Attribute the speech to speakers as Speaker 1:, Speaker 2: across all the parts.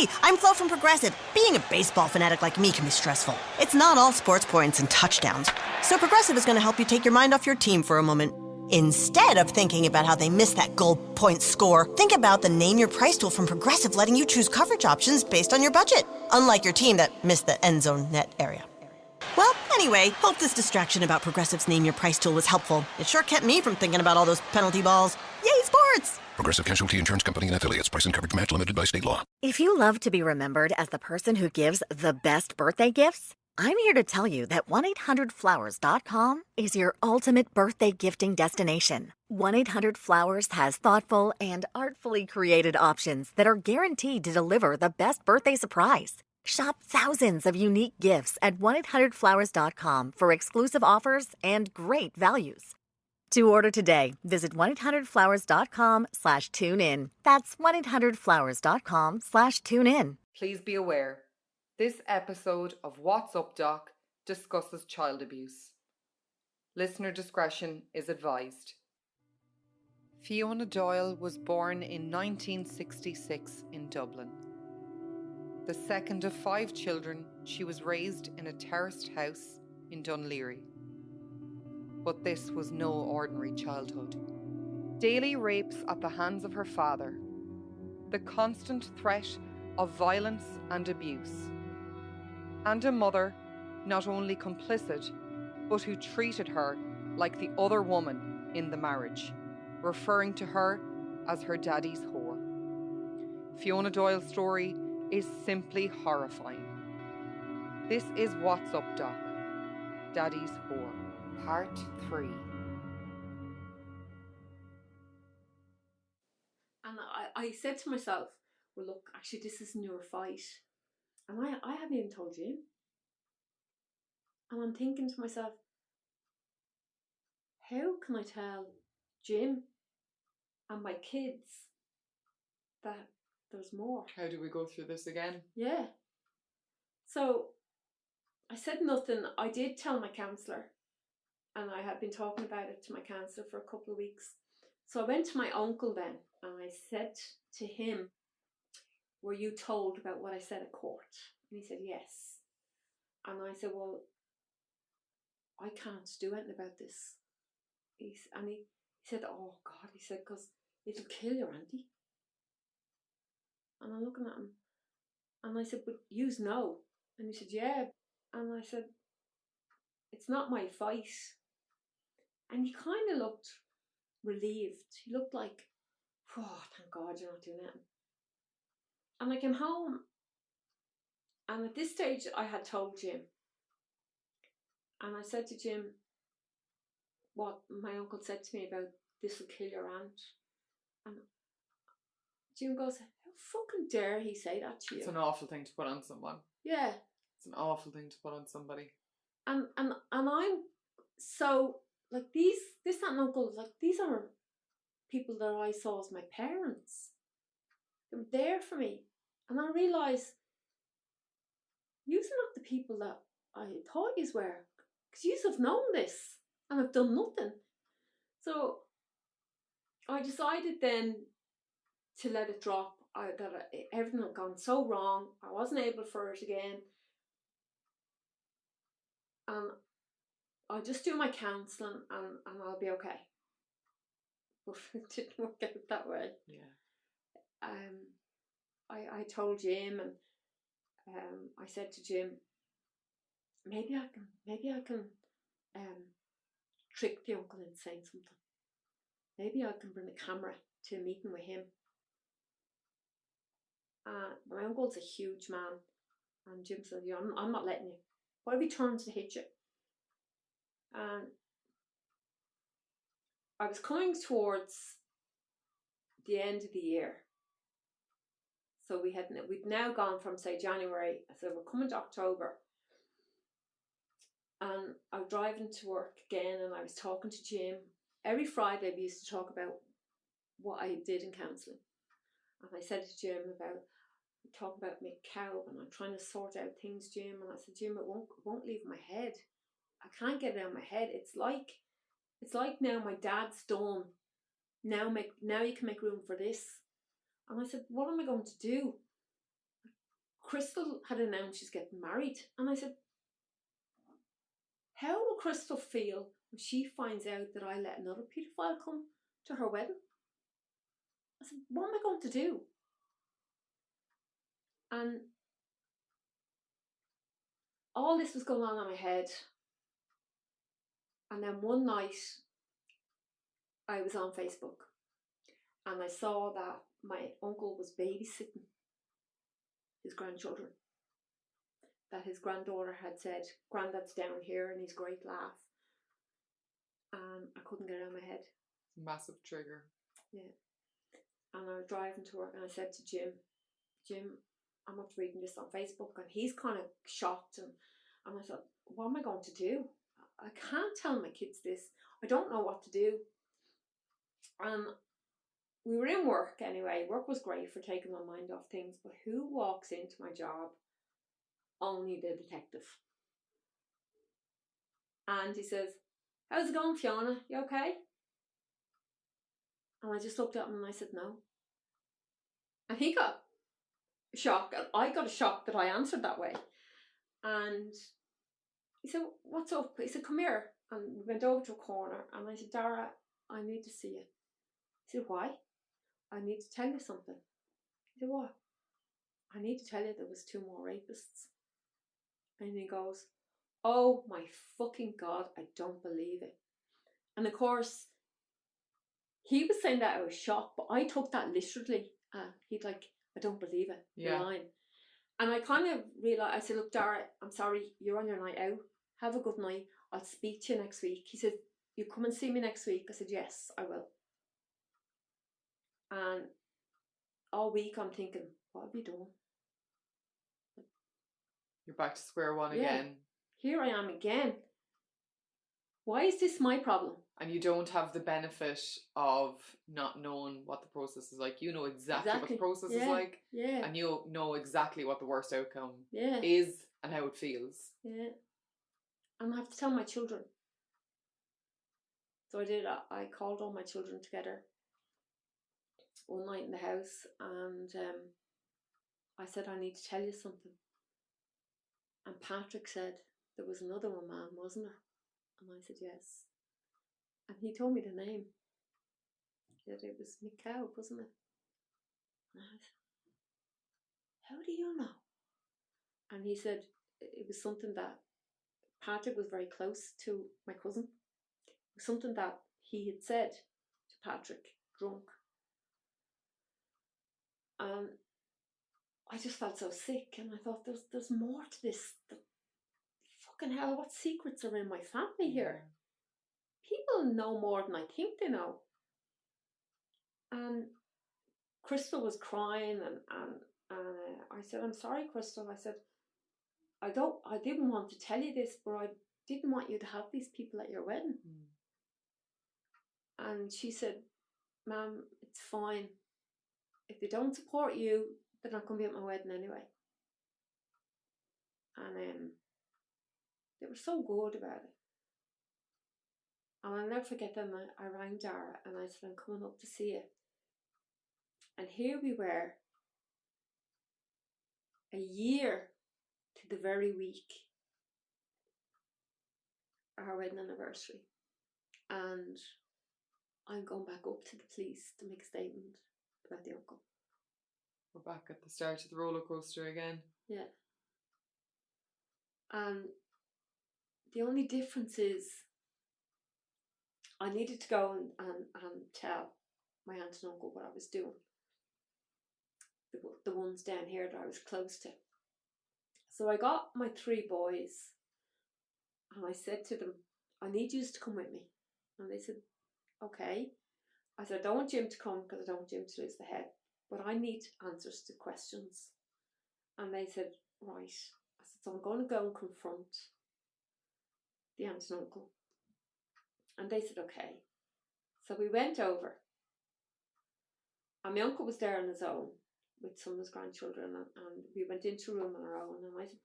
Speaker 1: Hi, I'm Flo from Progressive. Being a baseball fanatic like me can be stressful. It's not all sports points and touchdowns. So Progressive is going to help you take your mind off your team for a moment. Instead of thinking about how they missed that goal point score, think about the Name Your Price tool from Progressive, letting you choose coverage options based on your budget, unlike your team that missed the end zone net area. Well, anyway, hope this distraction about Progressive's Name Your Price tool was helpful. It sure kept me from thinking about all those penalty balls. Yay, sports!
Speaker 2: Progressive Casualty Insurance Company and Affiliates. Price and coverage match limited by state law.
Speaker 3: If you love to be remembered as the person who gives the best birthday gifts, I'm here to tell you that 1-800-Flowers.com is your ultimate birthday gifting destination. 1-800-Flowers has thoughtful and artfully created options that are guaranteed to deliver the best birthday surprise. Shop thousands of unique gifts at 1-800-Flowers.com for exclusive offers and great values. To order today, visit 1-800-Flowers.com/tune-in. That's 1-800-Flowers.com/tune-in.
Speaker 4: Please be aware, this episode of What's Up Doc discusses child abuse. Listener discretion is advised. Fiona Doyle was born in 1966 in Dublin. The second of 5 children, she was raised in a terraced house in Dunleary. But this was no ordinary childhood. Daily rapes at the hands of her father, the constant threat of violence and abuse, and a mother not only complicit, but who treated her like the other woman in the marriage, referring to her as her daddy's whore. Fiona Doyle's story is simply horrifying. This is What's Up Doc, Daddy's Whore, Part 3.
Speaker 5: And I said to myself, well, look, actually, this isn't your fight. And I haven't even told you. And I'm thinking to myself, how can I tell Jim and my kids that there's more?
Speaker 4: How do we go through this again?
Speaker 5: Yeah. So I said nothing. I did tell my counsellor, and I had been talking about it to my counsellor for a couple of weeks. So I went to my uncle then, and I said to him, were you told about what I said at court? And he said, yes. And I said, well, I can't do anything about this. He said, oh God, he said, because it'll kill your auntie. And I'm looking at him, and I said, but yous know. And he said, yeah. And I said, it's not my fight. And he kind of looked relieved. He looked like, oh, thank God you're not doing that. And I came home, and at this stage I had told Jim. And I said to Jim what my uncle said to me about this will kill your aunt. And Jim goes, how fucking dare he say that to you?
Speaker 4: It's an awful thing to put on someone.
Speaker 5: Yeah.
Speaker 4: It's an awful thing to put on somebody.
Speaker 5: And I'm so, like, this aunt and uncle, like, these are people that I saw as my parents. They were there for me. And I realised, yous are not the people that I thought yous were. Because yous have known this and have done nothing. So I decided then to let it drop. Everything had gone so wrong. I wasn't able for it again. And I'll just do my counselling and I'll be okay. But it didn't work out that way.
Speaker 4: Yeah.
Speaker 5: I told Jim, and I said to Jim, maybe I can trick the uncle into saying something. Maybe I can bring a camera to a meeting with him. My uncle's a huge man, and Jim said, yeah, I'm not letting you. What if he turns to hit you? And I was coming towards the end of the year. So we'd now gone from, say, January, so we're coming to October. And I was driving to work again, and I was talking to Jim. Every Friday we used to talk about what I did in counselling. And I said to Jim talking about my cow, and I'm trying to sort out things, Jim. And I said, Jim, it won't leave my head. I can't get it out of my head. It's like now my dad's done. Now you can make room for this. And I said, what am I going to do? Crystal had announced she's getting married. And I said, how will Crystal feel when she finds out that I let another paedophile come to her wedding? I said, what am I going to do? And all this was going on in my head. And then one night I was on Facebook and I saw that my uncle was babysitting his grandchildren. That his granddaughter had said, Grandad's down here, and his great laugh. And I couldn't get it out of my head.
Speaker 4: Massive trigger.
Speaker 5: Yeah. And I was driving to work and I said to Jim, I'm after reading this on Facebook, and he's kind of shocked, and I thought, what am I going to do? I can't tell my kids this. I don't know what to do. And we were in work anyway. Work was great for taking my mind off things, but who walks into my job? Only the detective. And he says, how's it going, Fiona? You okay? And I just looked at him and I said, no. And he got shocked. And I got a shock that I answered that way. And he said, what's up? He said, come here. And we went over to a corner and I said, Dara, I need to see you. He said, why? I need to tell you something. He said, what? I need to tell you there was 2 more rapists. And he goes, oh my fucking God, I don't believe it. And of course, he was saying that I was shocked, but I took that literally. He'd like, I don't believe it.
Speaker 4: Yeah.
Speaker 5: You're lying. And I kind of realised, I said, look, Dara, I'm sorry, you're on your night out. Have a good night. I'll speak to you next week. He said, you come and see me next week? I said, yes, I will. And all week I'm thinking, what have you done?
Speaker 4: You're back to square one
Speaker 5: Yeah.
Speaker 4: again.
Speaker 5: Here I am again. Why is this my problem?
Speaker 4: And you don't have the benefit of not knowing what the process is like. You know exactly what the process is like.
Speaker 5: Yeah.
Speaker 4: And you know exactly what the worst outcome
Speaker 5: Yeah.
Speaker 4: is and how it feels.
Speaker 5: Yeah. And I have to tell my children. So I did. I called all my children together one night in the house, and I said, I need to tell you something. And Patrick said, there was another one, man, wasn't there? And I said, yes. And he told me the name. He said, it was Mick Cow, wasn't it? And I said, how do you know? And he said, it was something that Patrick was very close to my cousin. It was something that he had said to Patrick, drunk. And I just felt so sick, and I thought, there's more to this. Fucking hell, what secrets are in my family here? People know more than I think they know. And Crystal was crying, and I said, I'm sorry, Crystal. I said, I didn't want to tell you this, but I didn't want you to have these people at your wedding. And she said, Ma'am, it's fine. If they don't support you, they're not going to be at my wedding anyway. And they were so good about it. And I'll never forget them. I rang Dara and I said, I'm coming up to see you. And here we were, a year to the very week, our wedding anniversary. And I'm going back up to the police to make a statement about the uncle.
Speaker 4: We're back at the start of the roller coaster again.
Speaker 5: Yeah. And the only difference is I needed to go and tell my aunt and uncle what I was doing. The ones down here that I was close to. So I got my 3 boys and I said to them, I need you to come with me. And they said, okay. I said, I don't want Jim to come because I don't want Jim to lose the head, but I need answers to questions. And they said, right. I said, so I'm going to go and confront the aunt and uncle. And they said, okay. So we went over. And my uncle was there on his own with some of his grandchildren, and we went into a room on our own, and I said,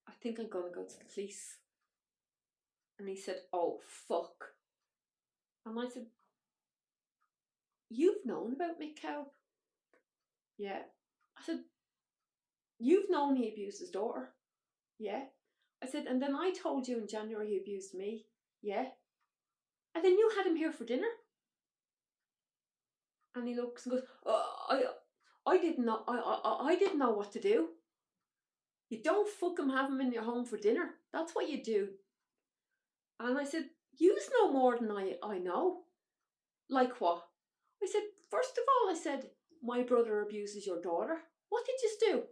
Speaker 5: I think I'm going to go to the police. And he said, oh, fuck. And I said, you've known about Mick Cow? Yeah. I said, you've known he abused his daughter. Yeah. I said, and then I told you in January he abused me. Yeah. And then you had him here for dinner. And he looks and goes, oh, I didn't know. I didn't know what to do. You don't fucking have him in your home for dinner. That's what you do. And I said, yous know more than I know. Like what? I said, first of all, I said, my brother abuses your daughter. What did you do?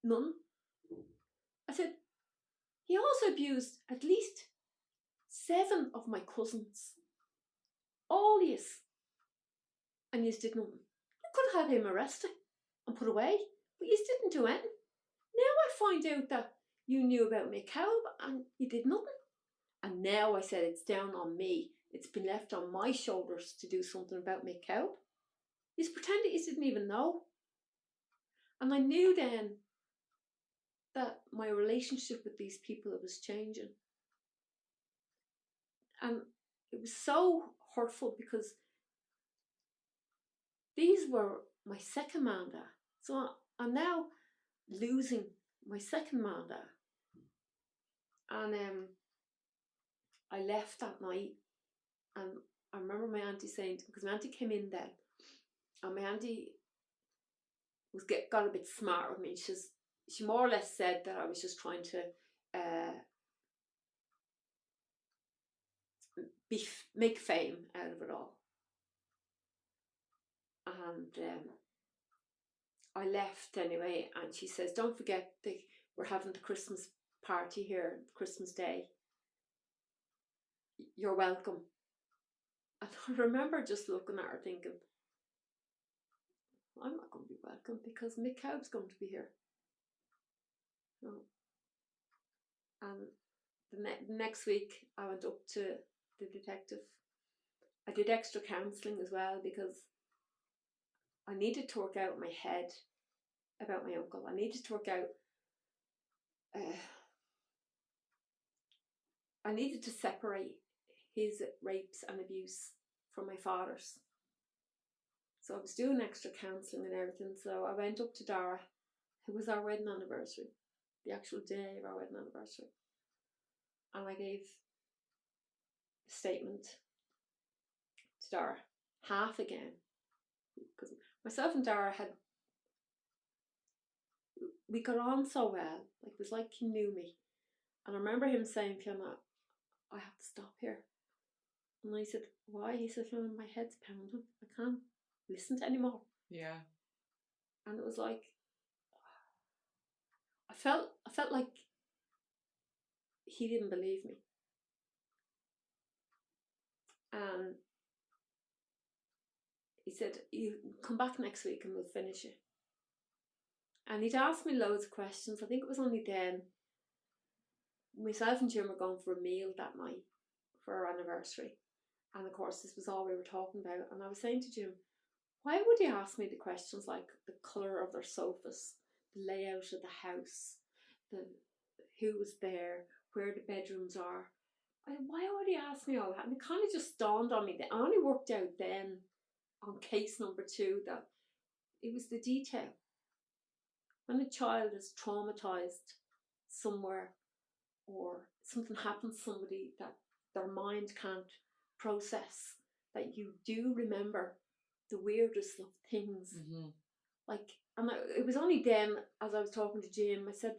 Speaker 5: None. I said, he also abused at least 7 of my cousins. All yous. And yous did nothing. You could have had him arrested and put away, but yous didn't do anything. Now I find out that you knew about my cow and you did nothing. And now I said it's down on me. It's been left on my shoulders to do something about my cow. He's pretended he didn't even know. And I knew then that my relationship with these people was changing. And it was so hurtful because these were my second man there. So I'm now losing my second man there. And I left that night, and I remember my auntie saying, because my auntie came in then, and my auntie was got a bit smart with me. She more or less said that I was just trying to make fame out of it all. And I left anyway, and she says, don't forget we're having the Christmas party here, Christmas Day. You're welcome. And I remember just looking at her thinking, I'm not going to be welcome because Mick Cow's going to be here. No. And the next week I went up to the detective. I did extra counselling as well because I needed to work out in my head about my uncle. I needed to work out, I needed to separate his rapes and abuse from my father's. So I was doing extra counselling and everything. So I went up to Dara. It was our wedding anniversary, the actual day of our wedding anniversary. And I gave a statement to Dara, half again. Because myself and Dara we got on so well. Like, it was like he knew me. And I remember him saying, Fiona, I have to stop here. And I said, why? He said, Fiona, my head's pounding. I can't listen to anymore.
Speaker 4: Yeah.
Speaker 5: And it was like, I felt like he didn't believe me. And he said, you come back next week and we'll finish it. And he'd asked me loads of questions. I think it was only then myself and Jim were going for a meal that night for our anniversary. And of course, this was all we were talking about. And I was saying to Jim, why would he ask me the questions like the colour of their sofas, the layout of the house, who was there, where the bedrooms are? Why would he ask me all that? And it kind of just dawned on me that I only worked out then on case number 2 that it was the detail. When a child is traumatised somewhere or something happens to somebody that their mind can't process, that you do remember the weirdest of things. Mm-hmm. Like, and it was only then, as I was talking to Jim, I said,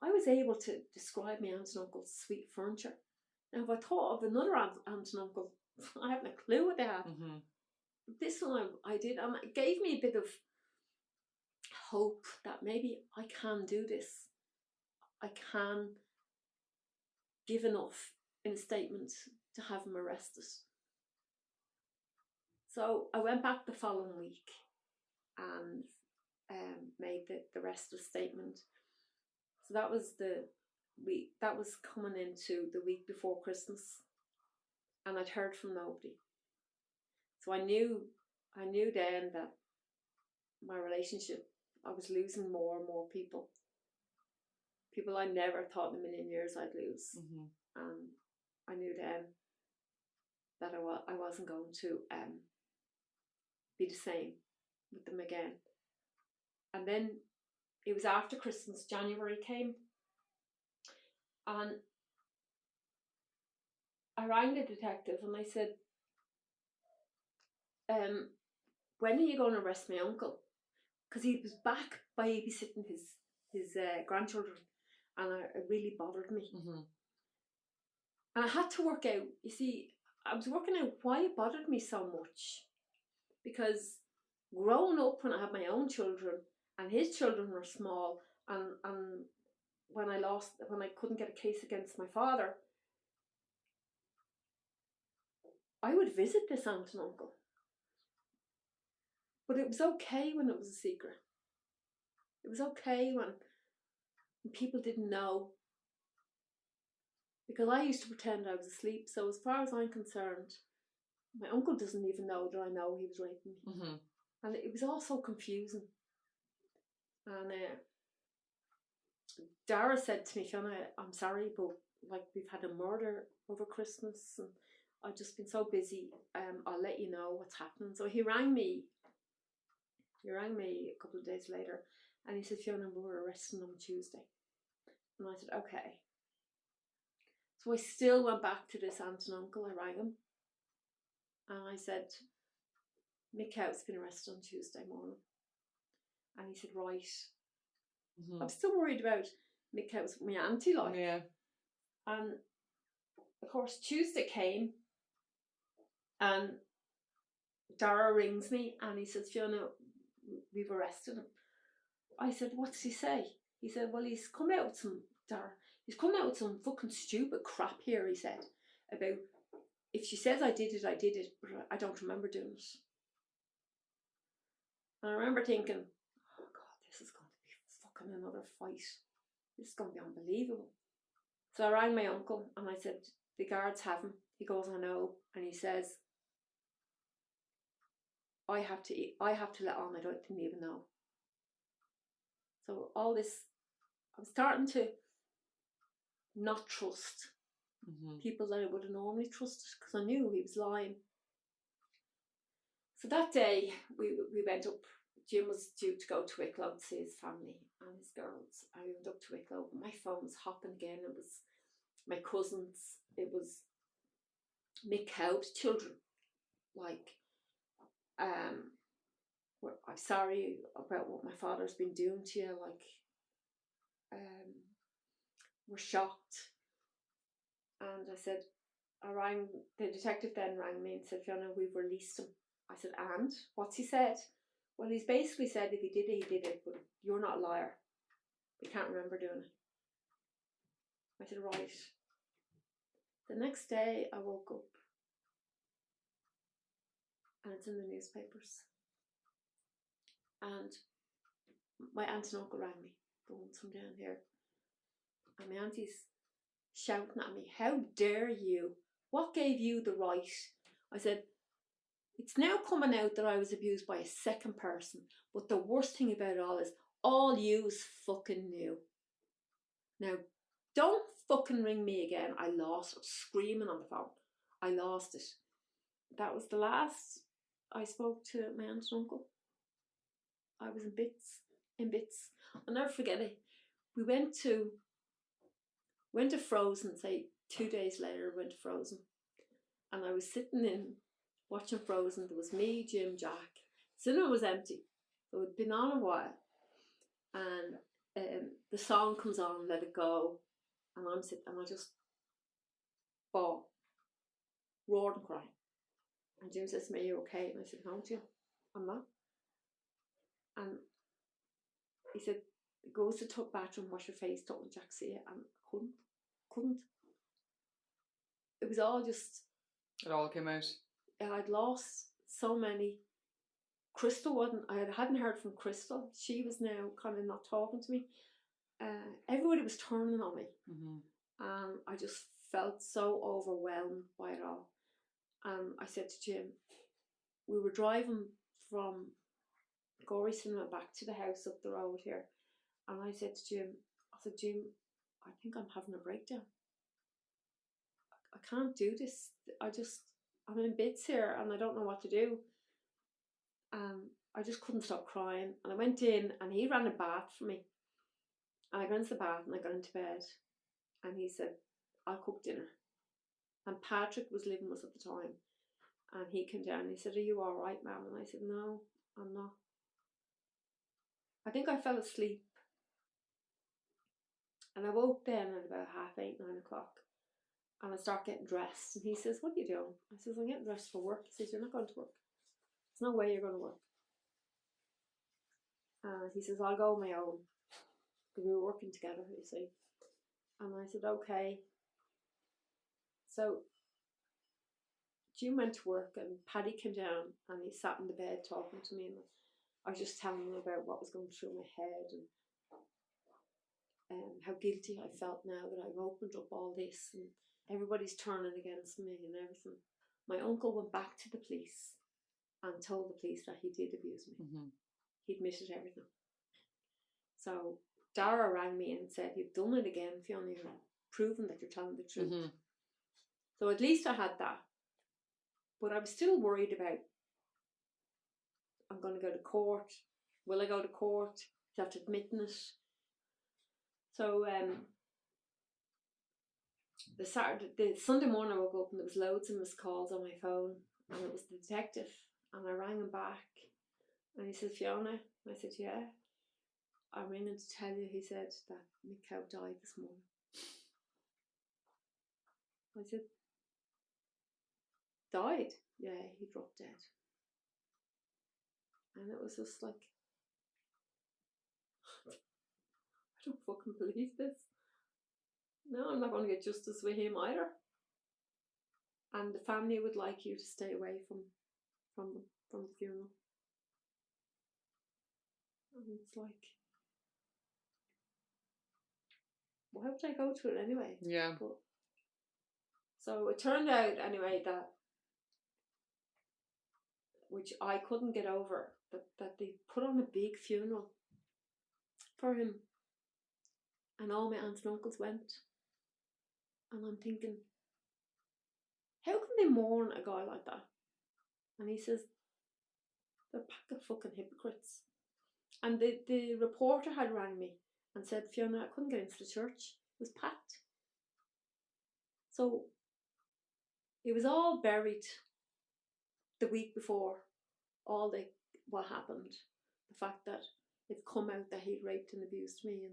Speaker 5: I was able to describe my aunt and uncle's sweet furniture. Now, if I thought of another aunt and uncle, I haven't a clue what they had. Mm-hmm. This one I did, and it gave me a bit of hope that maybe I can do this. I can give enough in a statement to have him arrested. So I went back the following week and made the rest of the statement. So that was the week, that was coming into the week before Christmas, and I'd heard from nobody. So I knew then that my relationship, I was losing more and more people I never thought in a million years I'd lose. Mm-hmm. And I knew then that I wasn't going to be the same with them again. And then it was after Christmas, January came, and I rang the detective and I said, when are you going to arrest my uncle? Because he was back babysitting his grandchildren, and it really bothered me.
Speaker 4: Mm-hmm.
Speaker 5: And I had to work out, you see, I was working out why it bothered me so much. Because growing up when I had my own children and his children were small, and when I couldn't get a case against my father, I would visit this aunt and uncle. But it was okay when it was a secret. It was okay when people didn't know. Because I used to pretend I was asleep. So as far as I'm concerned, my uncle doesn't even know that I know he was raping me.
Speaker 4: Mm-hmm.
Speaker 5: And it was all so confusing. And Dara said to me, Fiona, I'm sorry, but like we've had a murder over Christmas and I've just been so busy. I'll let you know what's happening. So he rang me a couple of days later and he said, Fiona, we're arresting him on Tuesday. And I said, okay. So I still went back to this aunt and uncle. I rang him and I said, Mick Hout's been arrested on Tuesday morning. And he said, right.
Speaker 4: Mm-hmm.
Speaker 5: I'm still worried about Mick Hout's my auntie, like.
Speaker 4: Yeah.
Speaker 5: And of course, Tuesday came and Dara rings me and he says, Fiona, we've arrested him. I said, what does he say? He said, well, he's come out with some fucking stupid crap here, he said, about if she says I did it, but I don't remember doing it. And I remember thinking, oh God, this is going to be fucking another fight. This is going to be unbelievable. So I rang my uncle and I said, the guards have him. He goes, I know. And he says, I have to let on I didn't even know. So all this, I'm starting to not trust people that I would have normally trusted because I knew he was lying. So that day we went up. Jim was due to go to Wicklow to see his family and his girls. I went up to Wicklow. My phone was hopping again. It was my cousins. It was Mick Hout's children. Like, I'm sorry about what my father's been doing to you. Like, we're shocked. And I said, the detective then rang me and said, Fiona, we've released him. I said, and? What's he said? Well, he's basically said if he did it, he did it, but you're not a liar. You can't remember doing it. I said, right. The next day I woke up and it's in the newspapers. And my aunt and uncle rang me, the ones from down here. And my auntie's shouting at me, how dare you? What gave you the right? I said, it's now coming out that I was abused by a second person, but the worst thing about it all yous fucking knew. Now, don't fucking ring me again. I lost it, screaming on the phone. I lost it. That was the last I spoke to my aunt and uncle. I was in bits. I'll never forget it. We went to Frozen, say 2 days later, we went to Frozen. And I was sitting in watching Frozen. There was me, Jim, Jack. Cinema was empty. So it'd been on a while. And the song comes on, Let It Go. And I'm sitting and I just bawl, roared and cried. And Jim says to me, are you okay? And I said, no, Jim, I'm not. And he said, go to the bathroom, wash your face, don't let Jack see it. And I couldn't. It was all just...
Speaker 4: It all came out.
Speaker 5: I'd lost so many. Crystal I hadn't heard from Crystal. She was now kind of not talking to me. Everybody was turning on me. And I just felt so overwhelmed by it all. And I said to Jim, we were driving from Gorey Cinema back to the house up the road here. And I said to Jim, Jim, I think I'm having a breakdown. I can't do this. I'm in bits here and I don't know what to do. I just couldn't stop crying. And I went in and he ran a bath for me. And I got into the bath and I got into bed. And he said, I'll cook dinner. And Patrick was living with us at the time. And he came down and he said, are you all right, ma'am? And I said, no, I'm not. I think I fell asleep. And I woke then at about 8:30, 9 o'clock. And I start getting dressed. And he says, what are you doing? I says, I'm getting dressed for work. He says, you're not going to work. There's no way you're going to work. And he says, I'll go on my own. Because we were working together, you see. And I said, okay. So Jim went to work and Paddy came down and he sat in the bed talking to me. And I was just telling him about what was going through my head and how guilty I felt now that I've opened up all this and everybody's turning against me and everything. My uncle went back to the police and told the police that he did abuse me.
Speaker 4: Mm-hmm.
Speaker 5: He admitted everything. So Dara rang me and said, you've done it again, Fiona, you've proven that you're telling the truth.
Speaker 4: Mm-hmm.
Speaker 5: So at least I had that. But I was still worried about, I'm going to go to court. Will I go to court? Do I have to admit it? So the Sunday morning I woke up and there was loads of missed calls on my phone. And it was the detective. And I rang him back. And he said, Fiona? And I said, yeah. I'm ringing to tell you, he said, that Mick Cow died this morning. I said, died? Yeah, he dropped dead. And it was just like, I don't fucking believe this. No, I'm not going to get justice with him either. And the family would like you to stay away from the funeral. And it's like, why would I go to it anyway?
Speaker 4: Yeah.
Speaker 5: But, so it turned out anyway that, which I couldn't get over, that they put on a big funeral for him. And all my aunts and uncles went. And I'm thinking, how can they mourn a guy like that? And he says, they're a pack of fucking hypocrites. And the reporter had rang me and said, Fiona, I couldn't get into the church. It was packed. So it was all buried the week before all what happened. The fact that it'd come out that he'd raped and abused me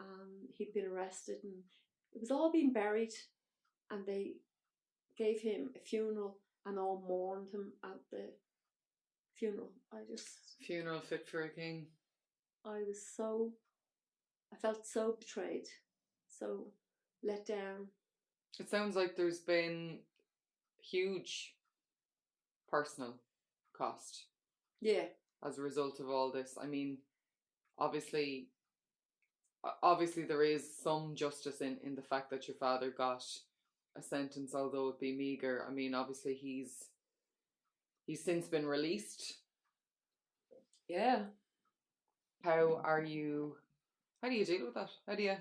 Speaker 5: and he'd been arrested, and it was all being buried, and they gave him a funeral and all mourned him at the funeral.
Speaker 4: Funeral fit for a king.
Speaker 5: I felt so betrayed, so let down.
Speaker 4: It sounds like there's been huge personal cost.
Speaker 5: Yeah.
Speaker 4: As a result of all this. I mean, obviously there is some justice in the fact that your father got a sentence, although it be meagre. I mean, obviously he's since been released.
Speaker 5: Yeah.
Speaker 4: How do you deal with that? How do you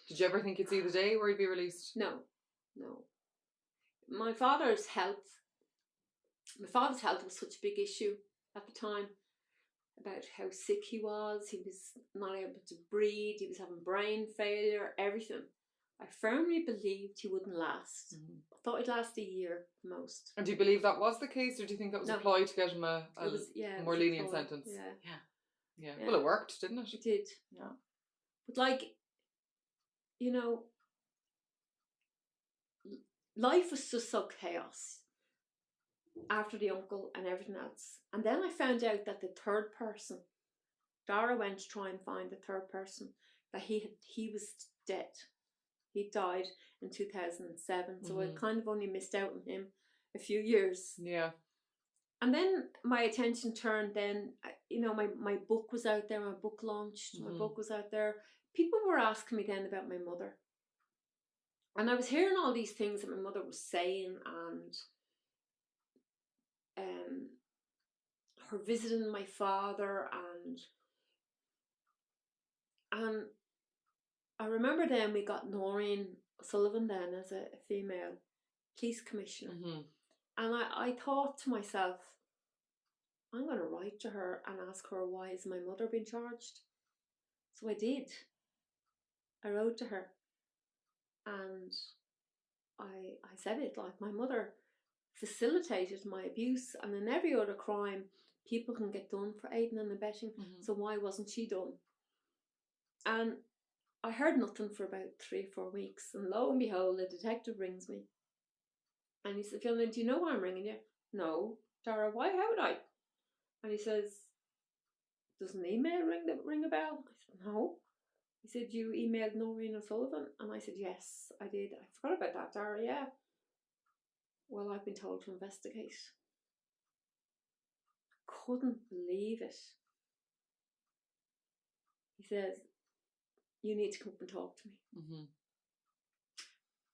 Speaker 4: did you ever think you'd see the day where he'd be released?
Speaker 5: No. My father's health was such a big issue at the time, about how sick he was. He was not able to breathe. He was having brain failure, everything. I firmly believed he wouldn't last. Mm-hmm. I thought he'd last a year most.
Speaker 4: And do you believe that was the case, or do you think that was a ploy to get him a more lenient sentence? Yeah. Well, it worked, didn't it?
Speaker 5: It did.
Speaker 4: Yeah.
Speaker 5: But life was just so chaos after the uncle and everything else. And then I found out that the third person, Dara went to try and find the third person, that he was dead. He died in 2007, so I kind of only missed out on him a few years.
Speaker 4: Yeah.
Speaker 5: And then my attention turned then, my book was out there, my book launched, my book was out there. People were asking me then about my mother. And I was hearing all these things that my mother was saying, and her visiting my father, and I remember then we got Noreen Sullivan then as a female police commissioner. Mm-hmm. And I thought to myself, I'm going to write to her and ask her, why has my mother been charged? So I did. I wrote to her and I said it, like, my mother facilitated my abuse, and in every other crime people can get done for aiding and abetting, so why wasn't she done? And I heard nothing for about 3 or 4 weeks, and lo and behold, the detective rings me and he said, Fiona, do you know why I'm ringing you? No. Dara, why? How would I? And he says, does an email ring a bell? I said, no. He said, you emailed Noreen O'Sullivan? And I said, yes, I did. I forgot about that, Dara, yeah. Well, I've been told to investigate. Couldn't believe it. He says, you need to come up and talk to me.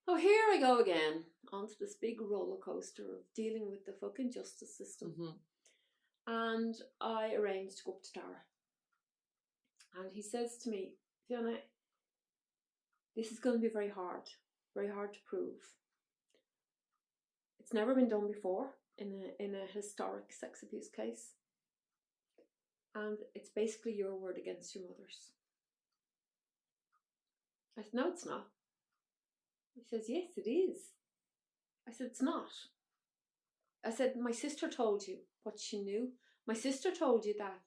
Speaker 5: Oh, here I go again, onto this big roller coaster of dealing with the fucking justice system. And I arranged to go up to Dara. And he says to me, Fiona, this is going to be very hard to prove. It's never been done before in a historic sex abuse case. And it's basically your word against your mother's. I said, no, it's not. He says, yes, it is. I said, it's not. I said, my sister told you what she knew. My sister told you that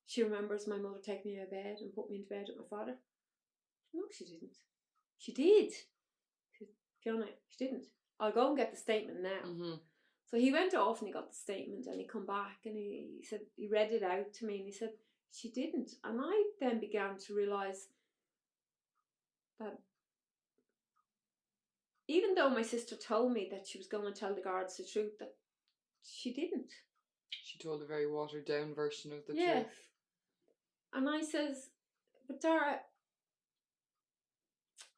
Speaker 5: she remembers my mother taking me out of bed and put me into bed with my father. No, she didn't. She did. She said, Fiona, she didn't. I'll go and get the statement now. So he went off and he got the statement and he come back and he said, he read it out to me and he said, she didn't. And I then began to realise that even though my sister told me that she was going to tell the guards the truth, that she didn't.
Speaker 4: She told a very watered down version of the
Speaker 5: Yeah.
Speaker 4: truth.
Speaker 5: And I says, but Dara,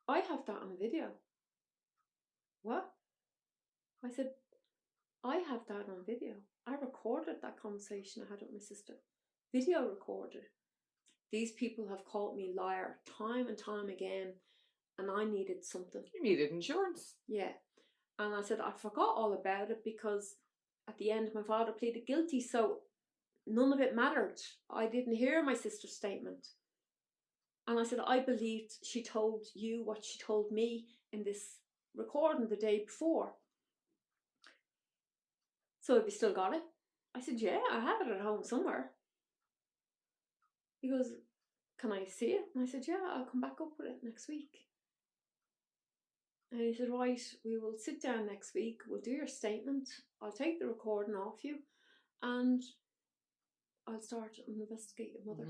Speaker 5: I have that on video. What? I said, I have that on video. I recorded that conversation I had with my sister. Video recorded. These people have called me liar time and time again, and I needed something.
Speaker 4: You needed insurance.
Speaker 5: Yeah. And I said, I forgot all about it because at the end my father pleaded guilty, so none of it mattered. I didn't hear my sister's statement. And I said, I believed she told you what she told me in this recording the day before. So have you still got it? I said, yeah, I have it at home somewhere. He goes, can I see it? And I said, yeah, I'll come back up with it next week. And he said, right, we will sit down next week, we'll do your statement, I'll take the recording off you, and I'll start and investigate your mother.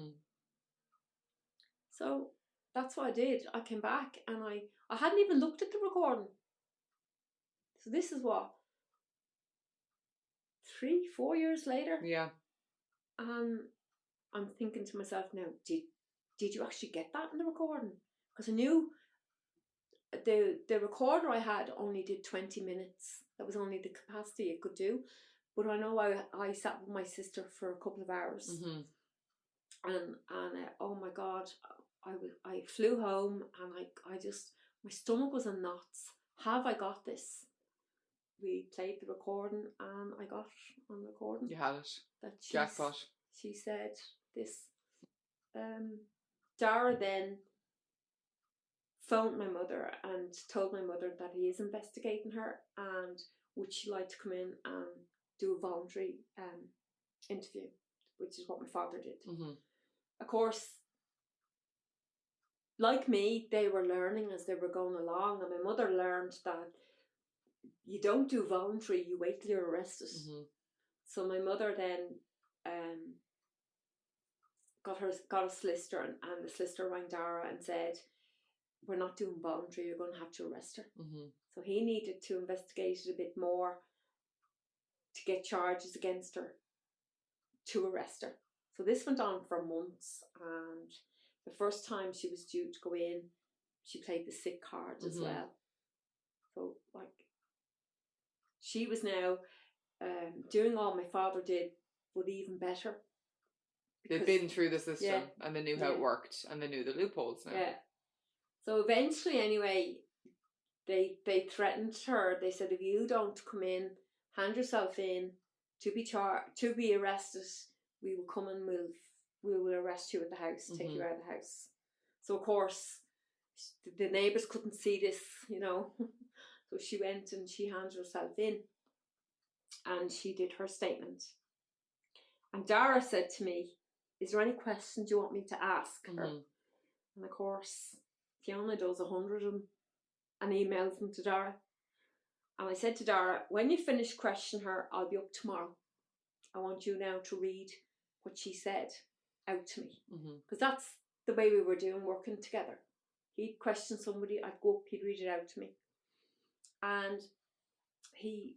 Speaker 5: So that's what I did. I came back and I hadn't even looked at the recording. So this is what, 3-4 years later?
Speaker 4: Yeah.
Speaker 5: And I'm thinking to myself now, did you actually get that in the recording? Because I knew the recorder I had only did 20 minutes. That was only the capacity it could do. But I know I sat with my sister for a couple of hours. And oh my God, I flew home and I just, my stomach was in knots. Have I got this? We played the recording and I got on recording.
Speaker 4: You had it.
Speaker 5: That
Speaker 4: Jackpot.
Speaker 5: She said this. Dara then phoned my mother and told my mother that he is investigating her and would she like to come in and do a voluntary interview, which is what my father did. Of course, like me, they were learning as they were going along, and my mother learned that you don't do voluntary, you wait till you're arrested. So my mother then got a solicitor, and the solicitor rang Dara and said, we're not doing voluntary, you're going to have to arrest her. So he needed to investigate it a bit more to get charges against her, to arrest her. So this went on for months, and the first time she was due to go in, she played the sick card as well. So like, she was now doing all my father did, but even better.
Speaker 4: They'd been through the system and they knew how it worked and they knew the loopholes now.
Speaker 5: Yeah. So eventually, anyway, they threatened her. They said, if you don't come in, hand yourself in to be arrested. We will come and we will arrest you at the house, take you out of the house. So of course, the neighbours couldn't see this, you know. So she went and she handed herself in, and she did her statement. And Dara said to me, "Is there any questions you want me to ask her?" And of course, Fiona does 100 and emails them to Dara. And I said to Dara, "When you finish questioning her, I'll be up tomorrow. I want you now to read what she said out to me." Because that's the way we were doing, working together. He'd question somebody, I'd go up, he'd read it out to me. And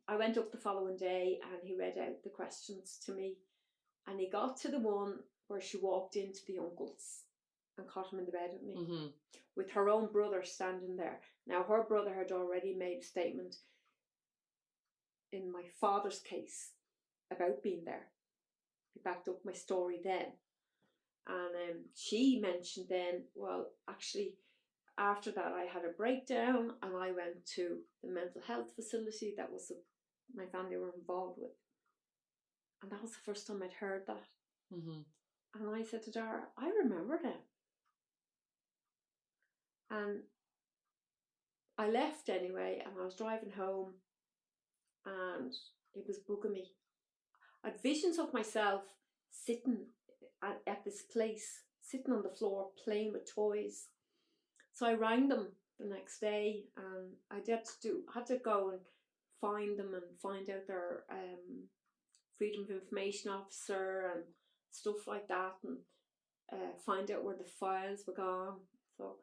Speaker 5: I went up the following day and he read out the questions to me. And he got to the one where she walked into the uncle's and caught him in the bed with me, with her own brother standing there. Now, her brother had already made a statement in my father's case about being there. He backed up my story then. And she mentioned then, well, actually, after that, I had a breakdown and I went to the mental health facility that was my family were involved with. And that was the first time I'd heard that. And I said to Dara, I remember them. And I left anyway, and I was driving home, and it was bugging me. I had visions of myself sitting at this place, sitting on the floor, playing with toys. So I rang them the next day, and I had to go and find them and find out their Freedom of Information Officer and stuff like that, and find out where the files were gone. So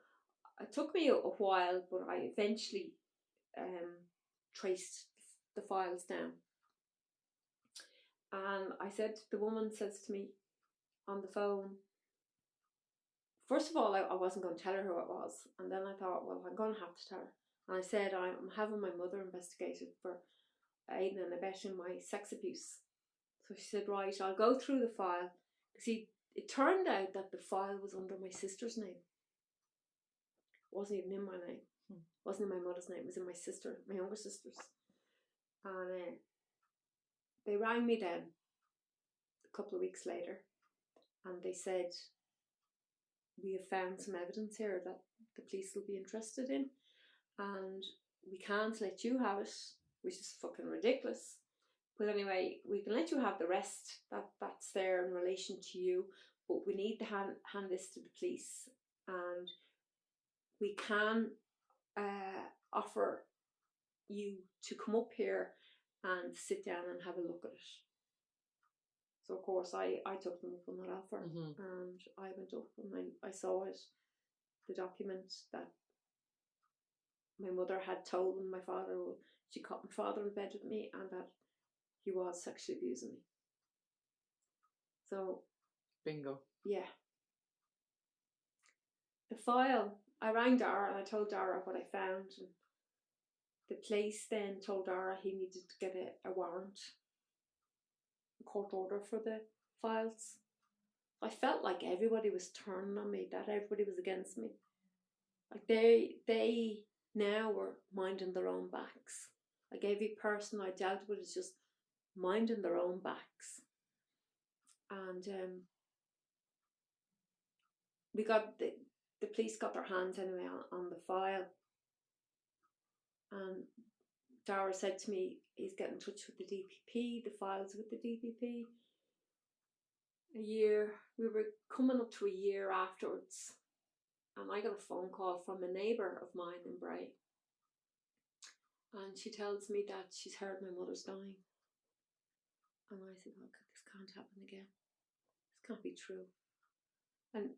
Speaker 5: it took me a while, but I eventually traced the files down. And the woman says to me on the phone, first of all, I wasn't going to tell her who it was. And then I thought, well, I'm going to have to tell her. And I said, I'm having my mother investigated for aiding and abetting my sex abuse. So she said, right, I'll go through the file. See, it turned out that the file was under my sister's name. It wasn't even in my name. It wasn't in my mother's name. It was in my younger sister's. And they rang me then a couple of weeks later, and they said, we have found some evidence here that the police will be interested in, and we can't let you have it, which is fucking ridiculous. But anyway, we can let you have the rest that's there in relation to you, but we need to hand this to the police, and we can offer you to come up here and sit down and have a look at it. So of course I took them up on that offer, and I went up and I saw it, the document that my mother had told my father. She caught my father in bed with me, and that he was sexually abusing me. So
Speaker 4: bingo.
Speaker 5: Yeah. The file, I rang Dara and I told Dara what I found, and the police then told Dara he needed to get a warrant, a court order for the files. I felt like everybody was turning on me, that everybody was against me. Like they now were minding their own backs. Like every person I dealt with is just minding their own backs. And we got the police got their hands anyway on the file. And Dara said to me, he's getting in touch with the DPP, the files with the DPP. We were coming up to a year afterwards, and I got a phone call from a neighbour of mine in Bray. And she tells me that she's heard my mother's dying. And I said, oh, this can't happen again. This can't be true. And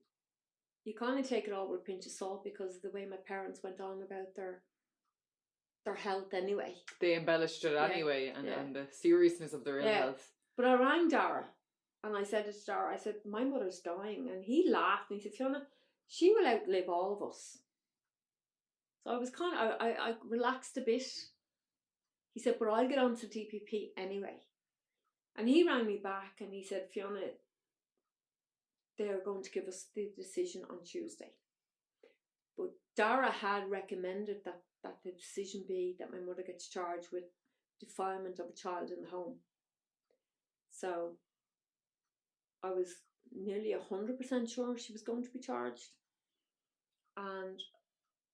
Speaker 5: you kind of take it all with a pinch of salt, because of the way my parents went on about their health anyway.
Speaker 4: They embellished it anyway, and the seriousness of their ill health.
Speaker 5: But I rang Dara, and I said to Dara, I said, my mother's dying. And he laughed, and he said, Fiona, she will outlive all of us. So I was I relaxed a bit. He said, but I'll get on to DPP anyway. And he rang me back and he said, Fiona, they're going to give us the decision on Tuesday. But Dara had recommended that the decision be that my mother gets charged with defilement of a child in the home. So I was nearly 100% sure she was going to be charged. And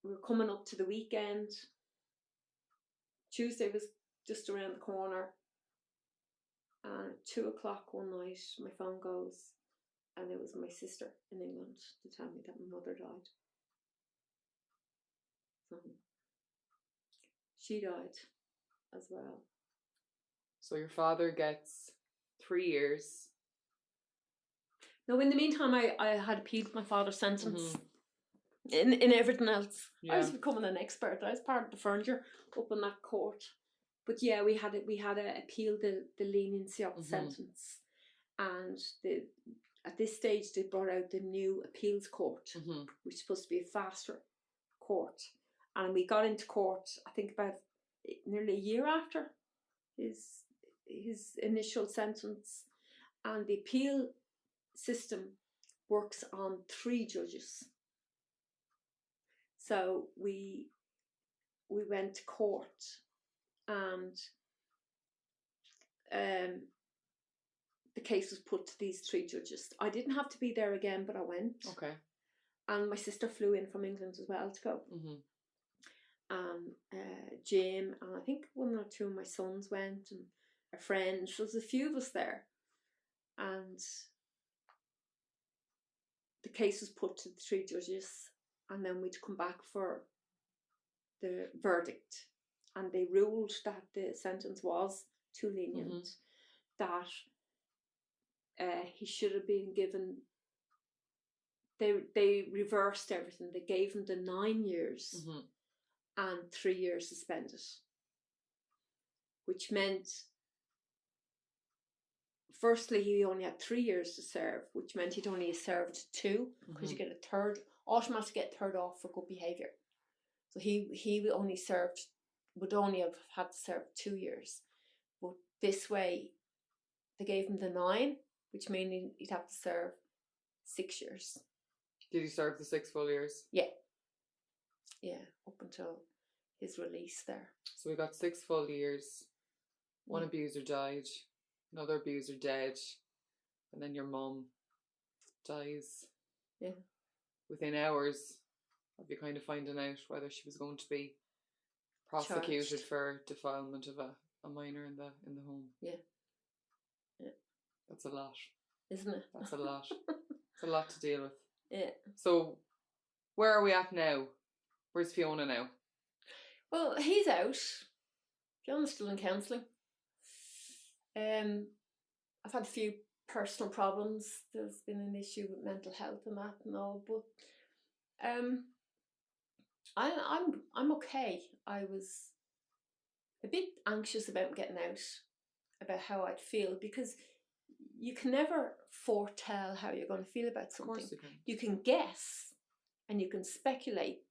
Speaker 5: we were coming up to the weekend. Tuesday was just around the corner. And at 2:00 one night, my phone goes, and it was my sister in England to tell me that my mother died. So she died as well.
Speaker 4: So your father gets 3 years.
Speaker 5: Now, in the meantime, I had appealed my father's sentence. In everything else,
Speaker 4: Yeah.
Speaker 5: I was becoming an expert. I was part of the furniture up in that court. But yeah, we had appealed the leniency of the sentence, and at this stage they brought out the new appeals court, which is supposed to be a faster court, and we got into court I think about nearly a year after his initial sentence, and the appeal system works on 3 judges. So we went to court, and the case was put to these 3 judges. I didn't have to be there again, but I went.
Speaker 4: Okay.
Speaker 5: And my sister flew in from England as well to go. Jim and I think 1 or 2 of my sons went, and a friend. So there's a few of us there, and the case was put to the 3 judges, and then we'd come back for the verdict, and they ruled that the sentence was too lenient, that he should have been given. They reversed everything. They gave him the 9 years and 3 years suspended, which meant, firstly, he only had 3 years to serve, which meant he'd only served 2, because you get a third, automatically get third off for good behaviour. So he would only have had to serve 2 years. But this way, they gave him the 9, which means he'd have to serve 6 years.
Speaker 4: Did he serve the 6 full years?
Speaker 5: Yeah, up until his release there.
Speaker 4: So we got 6 full years. 1 abuser died, another abuser dead, and then your mum dies.
Speaker 5: Yeah.
Speaker 4: Within hours of you kind of finding out whether she was going to be prosecuted
Speaker 5: Charged.
Speaker 4: for defilement of a minor in the home.
Speaker 5: Yeah.
Speaker 4: That's a lot.
Speaker 5: Isn't it?
Speaker 4: That's a lot. It's a lot to deal with.
Speaker 5: Yeah.
Speaker 4: So where are we at now? Where's Fiona now?
Speaker 5: Well, he's out. Fiona's still in counselling. I've had a few personal problems. There's been an issue with mental health and that and all, but I'm okay. I was a bit anxious about getting out, about how I'd feel, because you can never foretell how you're going to feel about something.
Speaker 4: Of course you can.
Speaker 5: You can guess and you can speculate,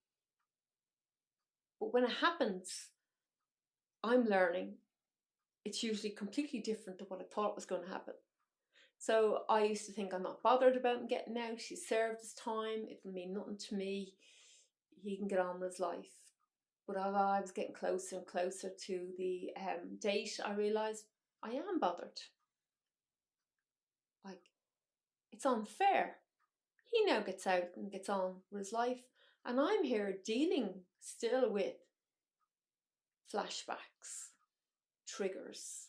Speaker 5: but when it happens, I'm learning it's usually completely different to what I thought was going to happen. So I used to think, I'm not bothered about him getting out. He's served his time. It'll mean nothing to me. He can get on with his life. But as I was getting closer and closer to the date, I realised I am bothered. Like, it's unfair. He now gets out and gets on with his life, and I'm here dealing still with flashbacks, triggers,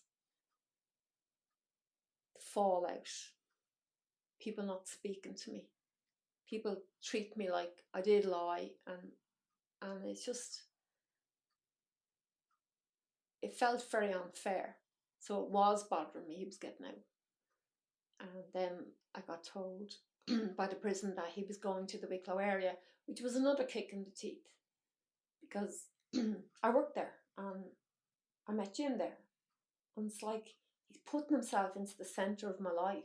Speaker 5: fallout, people not speaking to me, people treat me like I did lie, and it's just, it felt very unfair. So it was bothering me. He was getting out, and then I got told by the prison that he was going to the Wicklow area, which was another kick in the teeth, because I worked there and I met Jim there, and it's like he's putting himself into the centre of my life.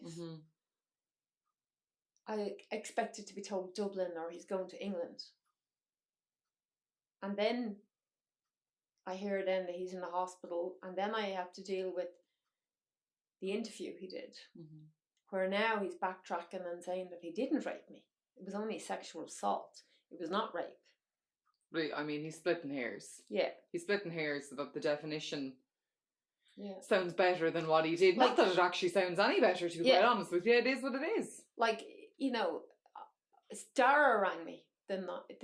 Speaker 5: I expected to be told Dublin or he's going to England, and then I hear then that he's in the hospital, and then I have to deal with the interview he did, where now he's backtracking and saying that he didn't rape me. It was only sexual assault. It was not rape.
Speaker 4: Right, I mean, he's splitting hairs.
Speaker 5: Yeah.
Speaker 4: He's splitting hairs about the definition sounds better than what he did. Not that it actually sounds any better, to be quite honest with you. It is what it is.
Speaker 5: Like, you know, Dara rang me the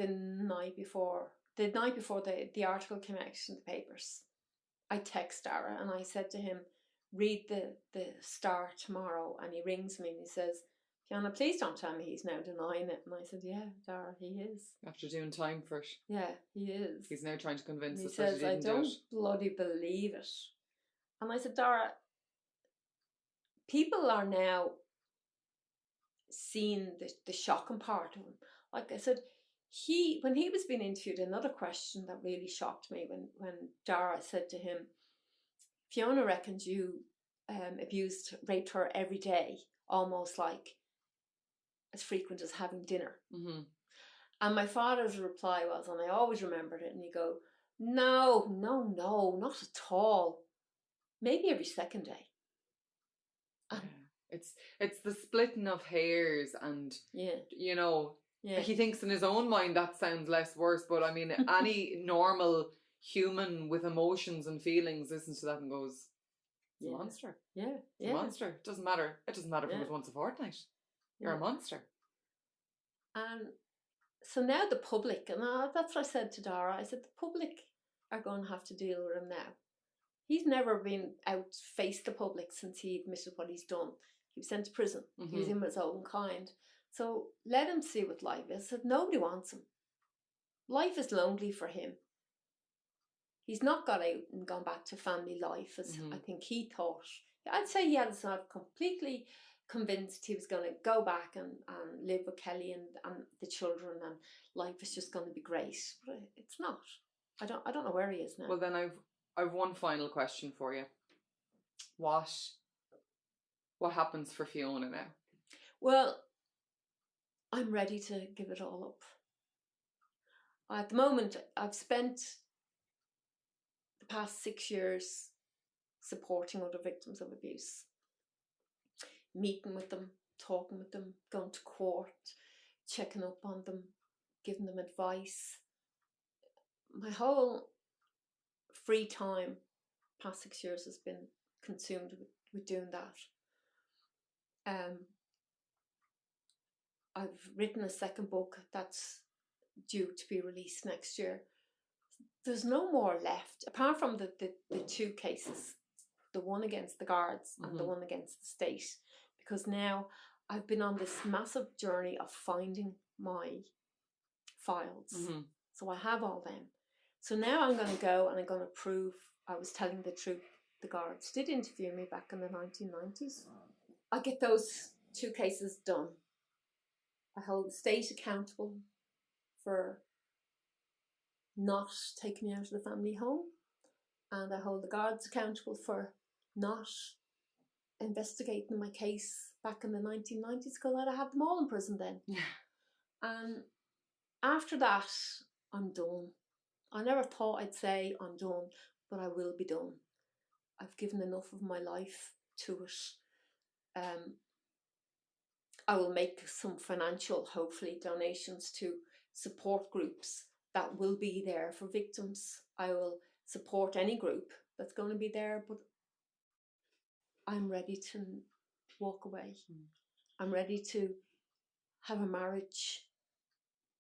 Speaker 5: night before the article came out in the papers. I text Dara and I said to him, read the Star tomorrow. And he rings me and he says, Fiona, please don't tell me he's now denying it. And I said, yeah, Dara, he is.
Speaker 4: After doing time for it.
Speaker 5: Yeah, he is.
Speaker 4: He's now trying to convince us
Speaker 5: that he didn't do it. He says, I don't bloody believe it. And I said, Dara, people are now seeing the shocking part of him. Like I said, when he was being interviewed, another question that really shocked me when Dara said to him, Fiona reckons you raped her every day, almost like as frequent as having dinner.
Speaker 4: Mm-hmm.
Speaker 5: And my father's reply was, and I always remembered it, and he'd go, no, not at all. Maybe every second day.
Speaker 4: It's the splitting of hairs and, you know, he thinks in his own mind that sounds less worse, but I mean, any normal human with emotions and feelings listens to that and goes, it's a monster.
Speaker 5: Yeah.
Speaker 4: It's a monster. It doesn't matter if it was once a fortnight. You're a monster.
Speaker 5: And so now the public, and that's what I said to Dara, I said, the public are going to have to deal with him now. He's never been out face the public since he admitted what he's done. He was sent to prison. Mm-hmm. He was in his own kind. So let him see what life is. I said, nobody wants him. Life is lonely for him. He's not got out and gone back to family life as I think he thought. I'd say he had himself completely convinced he was going to go back and live with Kelly and the children, and life is just going to be great. But it's not. I don't know where he is now.
Speaker 4: Well, then I've one final question for you. What happens for Fiona now?
Speaker 5: Well, I'm ready to give it all up. At the moment, I've spent the past 6 years supporting other victims of abuse, meeting with them, talking with them, going to court, checking up on them, giving them advice. My whole free time past 6 years has been consumed with doing that. I've written a second book that's due to be released next year. There's no more left, apart from the two cases, the one against the guards and the one against the state, because now I've been on this massive journey of finding my files. Mm-hmm. So I have all them. So now I'm going to go and I'm going to prove I was telling the truth. The guards did interview me back in the 1990s. I get those two cases done. I hold the state accountable for not taking me out of the family home, and I hold the guards accountable for not investigating my case back in the 1990s, because I'd have them all in prison then. Yeah. And after that, I'm done. I never thought I'd say I'm done, but I will be done. I've given enough of my life to it. I will make some financial, hopefully, donations to support groups that will be there for victims. I will support any group that's going to be there, but I'm ready to walk away. I'm ready to have a marriage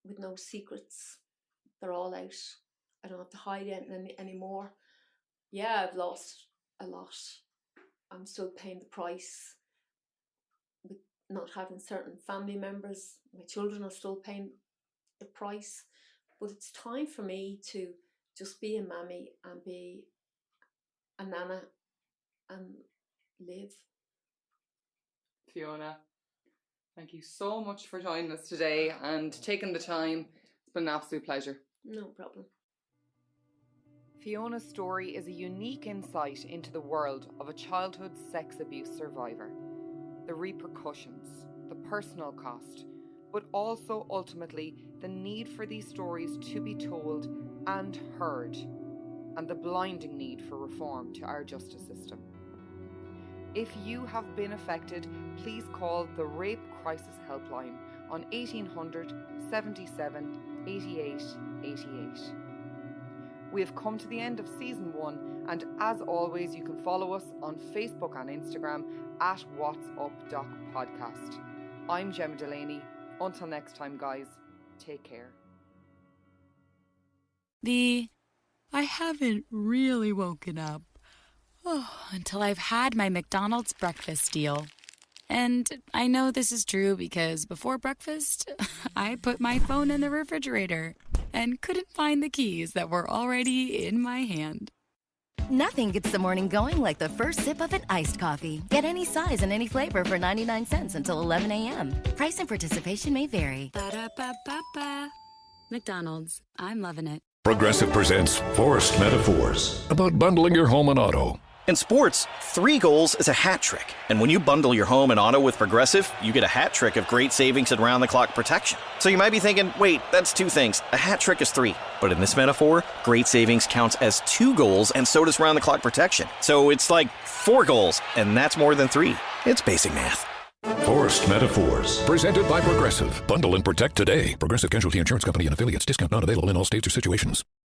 Speaker 5: with no secrets. They're all out. I don't have to hide it anymore. Yeah, I've lost a lot. I'm still paying the price with not having certain family members. My children are still paying the price. But it's time for me to just be a mammy and be a nana and live.
Speaker 4: Fiona, thank you so much for joining us today and taking the time. It's been an absolute pleasure.
Speaker 5: No problem.
Speaker 4: Fiona's story is a unique insight into the world of a childhood sex abuse survivor. The repercussions, the personal cost, but also ultimately the need for these stories to be told and heard, and the blinding need for reform to our justice system. If you have been affected, please call the Rape Crisis Helpline on 1800 77 88 88. We have come to the end of season 1, and as always, you can follow us on Facebook and Instagram at What's Up Doc Podcast. I'm Gemma Delaney. Until next time, guys, take care.
Speaker 6: I haven't really woken up until I've had my McDonald's breakfast deal. And I know this is true because before breakfast, I put my phone in the refrigerator and couldn't find the keys that were already in my hand.
Speaker 7: Nothing gets the morning going like the first sip of an iced coffee. Get any size and any flavor for 99 cents until 11 a.m. Price and participation may vary.
Speaker 6: Ba-da-ba-ba-ba. McDonald's. I'm loving it.
Speaker 2: Progressive presents Forced Metaphors about bundling your home and auto.
Speaker 8: In sports, 3 goals is a hat trick. And when you bundle your home and auto with Progressive, you get a hat trick of great savings and round-the-clock protection. So you might be thinking, wait, that's 2 things. A hat trick is 3. But in this metaphor, great savings counts as 2 goals, and so does round-the-clock protection. So it's like 4 goals, and that's more than 3. It's basic math.
Speaker 2: Forced Metaphors. Presented by Progressive. Bundle and protect today. Progressive Casualty Insurance Company and affiliates. Discount not available in all states or situations.